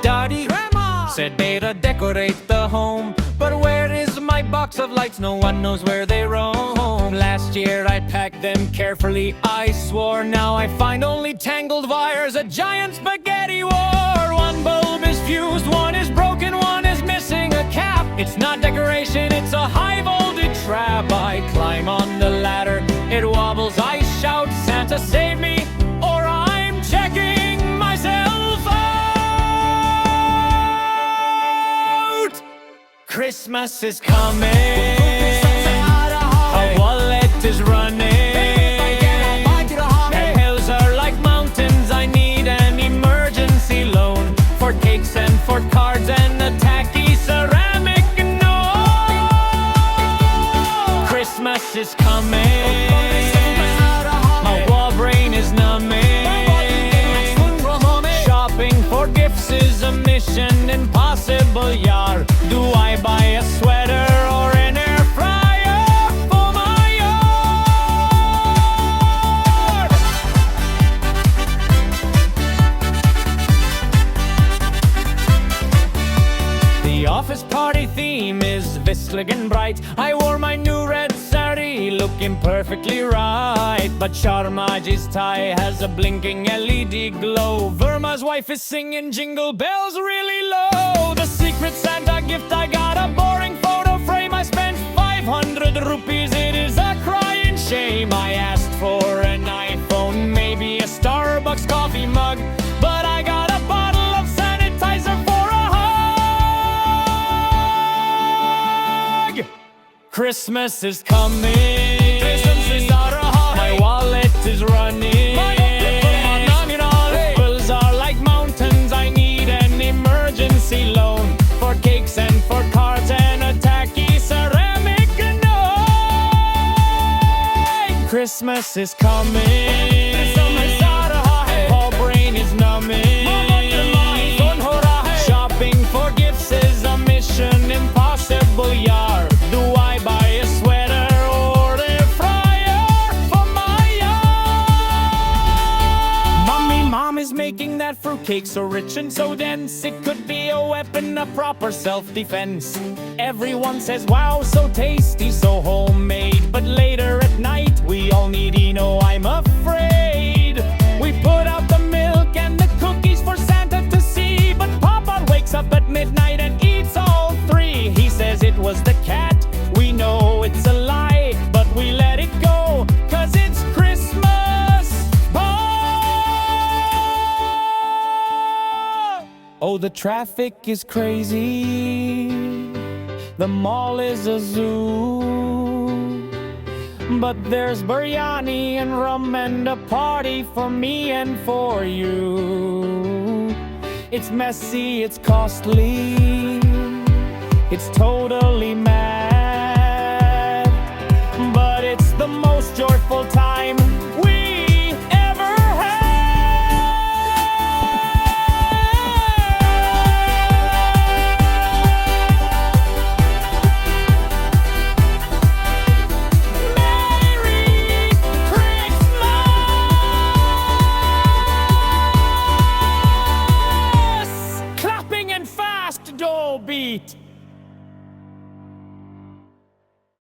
Daddy, Grandma said they'd decorate the home, but where is my box of lights? No one knows where they roam. Last year I packed them carefully, I swore. Now I find only tangled wires, a giant spaghetti war. One bulb is fused, one is broken, one is missing a cap. It's not decoration, it's a high voltage trap. I climb on the ladder, it wobbles, I shout, Santa save me, or I'm checking myself out. Christmas is coming, a wallet is running, and hills are like mountains. I need an emergency loan for cakes and for cards and a tacky ceramic note. Christmas is coming, my wall brain is numbing. Shopping for gifts is a mission impossible, yar. Do I buy a sweater or an air fryer for my yard? The office party theme is whistling and bright. I wore my new red sari, looking perfectly right. But Sharmaji's tie has a blinking LED glow. Verma's wife is singing jingle bells really low. The secret Santa gift I got, a boring photo frame. I spent 500 rupees, it is a crying shame. I asked for an iPhone, maybe a Starbucks coffee mug, but I got a bottle of sanitizer for a hug. Christmas is coming, my wallet is running, bills are like mountains. I need an emergency loan for cakes and for cards and a tacky ceramic note. Christmas is coming, whole brain is numbing. Shopping for gifts is a mission impossible, yar. Do I buy a sweater or air fryer for my yard? Mom is making that fruitcake so rich and so dense, it could be a weapon of proper self-defense. Everyone says wow, so tasty, so homemade, but later at night we all need Eno, I'm afraid. We put out the milk and the cookies for Santa to see, but Papa wakes up at midnight and eats all three. He says it was the cat, we know it's a lie, but we let it go, 'cause it's Christmas. Oh, the traffic is crazy, the mall is a zoo, but there's biryani and rum and a party for me and for you. It's messy, it's costly, it's totally mad, but it's the most joyful time